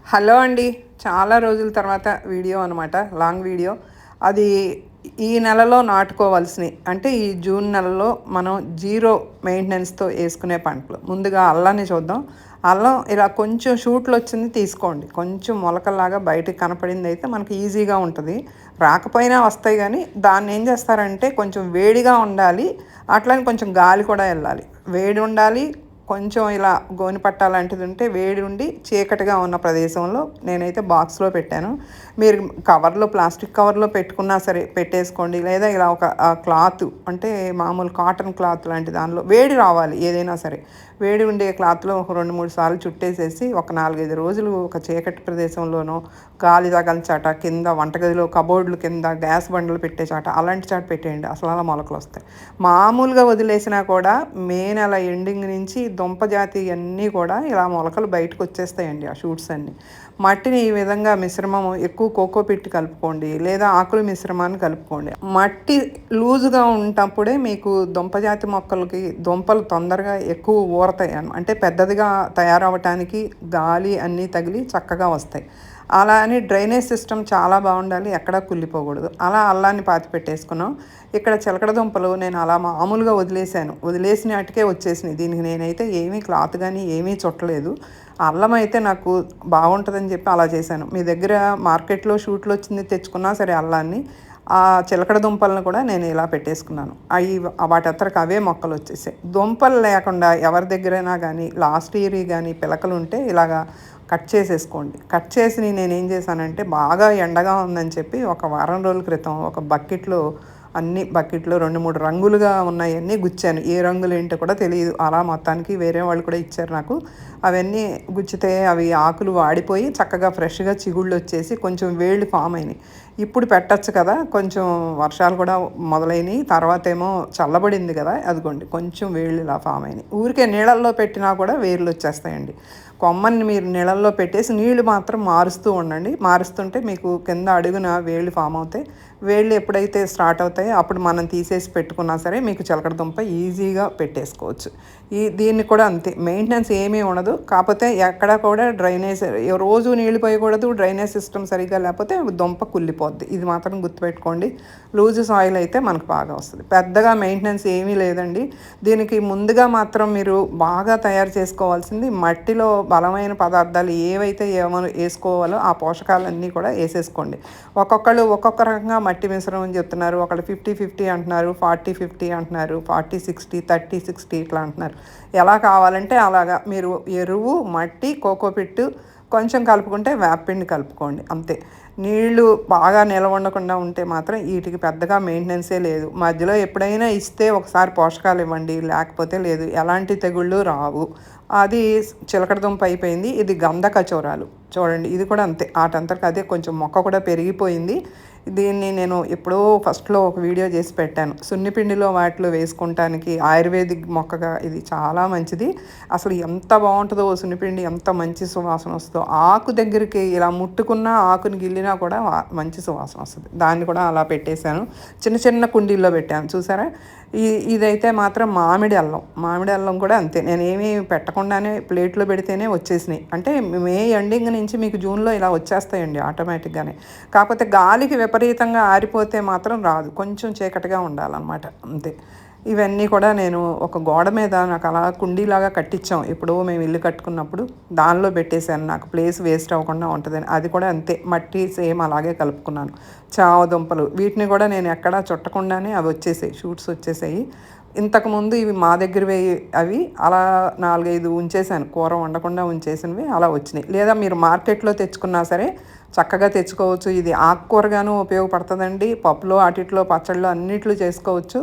Hello అండి. చాలా రోజుల తర్వాత వీడియో అనమాట. Long video. అది ఈ నెలలో నాటుకోవాల్సినయి. అంటే ఈ జూన్ నెలలో మనం జీరో మెయింటెనెన్స్‌తో యేసుకునే పంటలు. ముందుగా అల్లాన్ని చూద్దాం. అల్లం ఇలా కొంచెం షూట్‌లొచ్చింది తీసుకోండి. కొంచెం మొలకల్లాగా బయటకి కనపడిందయితే మనకి ఈజీగా ఉంటది. రాకపోయినా వస్తాయి గానీ, దాన్నేం చేస్తారంటే కొంచెం వేడిగా ఉండాలి. అట్లని కొంచెం గాలి కూడా యెళ్ళాలి. వేడి ఉండాలి. కొంచెం ఇలా గోనిపట్ట లాంటిది ఉంటే వేడి ఉండి చీకటిగా ఉన్న ప్రదేశంలో నేనైతే బాక్స్‌లో పెట్టాను. మీరు కవర్‌లో ప్లాస్టిక్ కవర్‌లో పెట్టుకున్నా సరే పెట్టేసుకోండి. లేదా ఇలా ఒక క్లాతు అంటే మామూలు కాటన్ క్లాత్ లాంటి దానిలో వేడి రావాలి ఏదైనా సరే. వేడి ఉండే క్లాత్‌లో ఒక 2, 3 సార్లు చుట్టేసేసి ఒక 4, 5 రోజులు ఒక చీకటి ప్రదేశంలోనో, గాలి తగలని చాట, కింద వంటగదిలో కబోర్డ్‌ల కింద, గ్యాస్ బండలు పెట్టే చాట అలాంటి చాట పెట్టేయండి. అసలలా మొలకలొస్తాయి. మామూలుగా వదిలేసినా కూడా మే నెల ఎండింగ్ నుంచి దుంప జాతి అన్నీ కూడా ఇలా మొలకలు బయటకొచ్చేస్తాయండి ఆ షూట్స్ అన్నీ. మట్టిని ఈ విధంగా మిశ్రమం ఎక్కువ కోకోపిట్ కలుపుకోండి. లేదా ఆకుల మిశ్రమాన్ని కలుపుకోండి. మట్టి లూజుగా ఉన్నప్పుడే మీకు దుంప జాతి మొక్కలకి దుంపలు తొందరగా ఎక్కువ ఊరతాయి అంటే పెద్దదిగా తయారవ్వటానికి గాలి అన్నీ తగిలి చక్కగా వస్తాయి. అలా అని డ్రైనేజ్ సిస్టమ్ చాలా బాగుండాలి. ఎక్కడా కుళ్ళిపోకూడదు. అలా అల్లాన్ని పాతి పెట్టేసుకున్నాం. ఇక్కడ చిలకడ దుంపలు నేను అలా మామూలుగా వదిలేసాను. వదిలేసినట్టుకే వచ్చేసినాయి. దీనికి నేనైతే ఏమీ క్లాత్ కానీ ఏమీ చుట్టలేదు. అల్లం అయితే నాకు బాగుంటుందని చెప్పి అలా చేశాను. మీ దగ్గర మార్కెట్లో షూట్లు వచ్చింది తెచ్చుకున్నా సరే అల్లాన్ని ఆ చిలకడ దుంపలను కూడా నేను ఇలా పెట్టేసుకున్నాను. అవి వాటంతరకు అవే మొక్కలు వచ్చేసాయి. దుంపలు లేకుండా ఎవరి దగ్గరైనా కానీ లాస్ట్ ఇయర్ కానీ పిలకలు ఉంటే ఇలాగా కట్ చేసేసుకోండి. కట్ చేసి నేనేం చేశానంటే బాగా ఎండగా ఉందని చెప్పి ఒక వారం రోజుల క్రితం ఒక బకెట్లో అన్ని బకెట్లో 2, 3 రంగులుగా ఉన్నాయన్నీ గుచ్చాను. ఏ రంగులు ఏంటో కూడా తెలియదు. అలా మొత్తానికి వేరే వాళ్ళు కూడా ఇచ్చారు నాకు. అవన్నీ గుచ్చితే అవి ఆకులు వాడిపోయి చక్కగా ఫ్రెష్‌గా చిగుళ్ళు వచ్చేసి కొంచెం వేళ్ళు ఫామ్ అయినాయి. ఇప్పుడు పెట్టచ్చు కదా! కొంచెం వర్షాలు కూడా మొదలైనయి. తర్వాతేమో చల్లబడింది కదా! అదిగోండి కొంచెం వేళ్ళు ఇలా ఫామ్ అయినాయి. ఊరికే నీళ్ళల్లో పెట్టినా కూడా వేర్లు వచ్చేస్తాయండి. కొమ్మని మీరు నీళ్ళల్లో పెట్టేసి నీళ్లు మాత్రం మారుస్తూ ఉండండి. మారుస్తుంటే మీకు కింద అడుగున వేళ్ళు ఫామ్ అవుతాయి. వేళ్ళు ఎప్పుడైతే స్టార్ట్ అవుతాయో అప్పుడు మనం తీసేసి పెట్టుకున్నా సరే మీకు చిలకడ దుంప ఈజీగా పెట్టేసుకోవచ్చు. దీన్ని కూడా అంతే మెయింటెనెన్స్ ఏమీ ఉండదు. కాకపోతే ఎక్కడ కూడా డ్రైనేజ్ రోజు నీళ్లు పోయకూడదు. డ్రైనేజ్ సిస్టమ్ సరిగ్గా లేకపోతే దుంప కుళ్ళిపోద్ది. ఇది మాత్రం గుర్తుపెట్టుకోండి. లూజ్ సాయిల్ అయితే మనకు బాగా వస్తుంది. పెద్దగా మెయింటెనెన్స్ ఏమీ లేదండి. దీనికి ముందుగా మాత్రం మీరు బాగా తయారు చేసుకోవాల్సింది మట్టిలో బలమైన పదార్థాలు ఏవైతే వేసుకోవాలో ఆ పోషకాలన్నీ కూడా వేసేసుకోండి. ఒక్కొక్కళ్ళు ఒక్కొక్క రకంగా మట్టి మిశ్రమం చెప్తున్నారు. ఒకళ్ళు 50-50 అంటున్నారు, 40-50 అంటున్నారు, 40-60, 30-60 ఇట్లా అంటున్నారు. ఎలా కావాలంటే అలాగా మీరు ఎరువు, మట్టి, కోకోపిట్ కొంచెం కలుపుకుంటే వేపపిండి కలుపుకోండి అంతే. నీళ్లు బాగా నిలవ ఉండకుండా ఉంటే మాత్రం వీటికి పెద్దగా మెయింటెనెన్సే లేదు. మధ్యలో ఎప్పుడైనా ఇస్తే ఒకసారి పోషకాలు ఇవ్వండి, లేకపోతే లేదు. ఎలాంటి తెగుళ్ళు రావు. అది చిలకడ దుంప అయిపోయింది. ఇది గంధ కచోరాలు చూడండి. ఇది కూడా అంతే. ఆటంతరకు అదే కొంచెం మొక్క కూడా పెరిగిపోయింది. దీన్ని నేను ఎప్పుడో ఫస్ట్‌లో ఒక వీడియో చేసి పెట్టాను. సున్నిపిండిలో వాటిలో వేసుకుంటానికి ఆయుర్వేదిక్ మొక్కగా ఇది చాలా మంచిది. అసలు ఎంత బాగుంటుందో సున్నిపిండి ఎంత మంచి సువాసన వస్తుందో. ఆకు దగ్గరికి ఇలా ముట్టుకున్నా ఆకుని గిల్లినా కూడా మంచి సువాసన వస్తుంది. దాన్ని కూడా అలా పెట్టేశాను. చిన్న చిన్న కుండీల్లో పెట్టాను చూసారా. ఇదైతే మాత్రం మామిడి అల్లం. మామిడి అల్లం కూడా అంతే. నేనేమీ పెట్టకుండానే ప్లేట్లో పెడితేనే వచ్చేసినాయి. అంటే మే ఎండింగ్ నుంచి మీకు జూన్‌లో ఇలా వచ్చేస్తాయండి ఆటోమేటిక్‌గానే. కాకపోతే గాలికి విపరీతంగా ఆరిపోతే మాత్రం రాదు. కొంచెం చీకటిగా ఉండాలన్నమాట అంతే. ఇవన్నీ కూడా నేను ఒక గోడ మీద నాకు అలా కుండీలాగా కట్టించాం. ఎప్పుడో మేము ఇల్లు కట్టుకున్నప్పుడు దానిలో పెట్టేశాను. నాకు ప్లేస్ వేస్ట్ అవ్వకుండా ఉంటుందని. అది కూడా అంతే మట్టి సేమ్ అలాగే కలుపుకున్నాను. చామ దుంపలు వీటిని కూడా నేను ఎక్కడా చుట్టకుండానే అవి వచ్చేసాయి. షూట్స్ వచ్చేసాయి. ఇంతకుముందు ఇవి మా దగ్గరవి అవి అలా 4, 5 ఉంచేసాను. కూర వండకుండా ఉంచేసినవి అలా వచ్చినాయి. లేదా మీరు మార్కెట్లో తెచ్చుకున్నా సరే చక్కగా తెచ్చుకోవచ్చు. ఇది ఆకుకూరగాను ఉపయోగపడుతుందండి. పప్పులో అటిట్లో పచ్చడిలో అన్నిట్లో చేసుకోవచ్చు.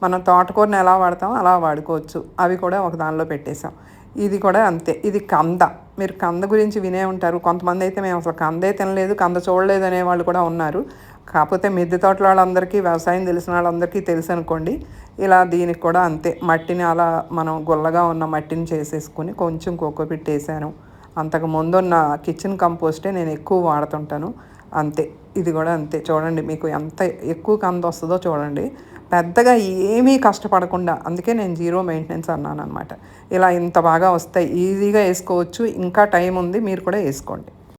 మనం తోటకూరని ఎలా వాడతామో అలా వాడుకోవచ్చు. అవి కూడా ఒక దానిలో పెట్టేసాం. ఇది కూడా అంతే. ఇది కంద. మీరు కంద గురించి వినే ఉంటారు. కొంతమంది అయితే మేము అసలు కందే తినలేదు, కంద చూడలేదు అనేవాళ్ళు కూడా ఉన్నారు. కాకపోతే మిద్దె తోటల వాళ్ళందరికీ వ్యవసాయం తెలిసిన వాళ్ళందరికీ తెలుసు అనుకోండి. ఇలా దీనికి కూడా అంతే. మట్టిని అలా మనం గుల్లగా ఉన్న మట్టిని చేసేసుకొని కొంచెం కోకోపిట్ వేసాను. అంతకు ముందున్న కిచెన్ కంపోస్టే నేను ఎక్కువ వాడుతుంటాను అంతే. ఇది కూడా అంతే. చూడండి మీకు ఎంత ఎక్కువ కంద వస్తుందో చూడండి. పెద్దగా ఏమీ కష్టపడకుండా అందుకే నేను జీరో మెయింటెనెన్స్ అన్నాను అనమాట. ఇలా ఇంత బాగా వస్తాయి. ఈజీగా వేసుకోవచ్చు. ఇంకా టైం ఉంది. మీరు కూడా వేసుకోండి.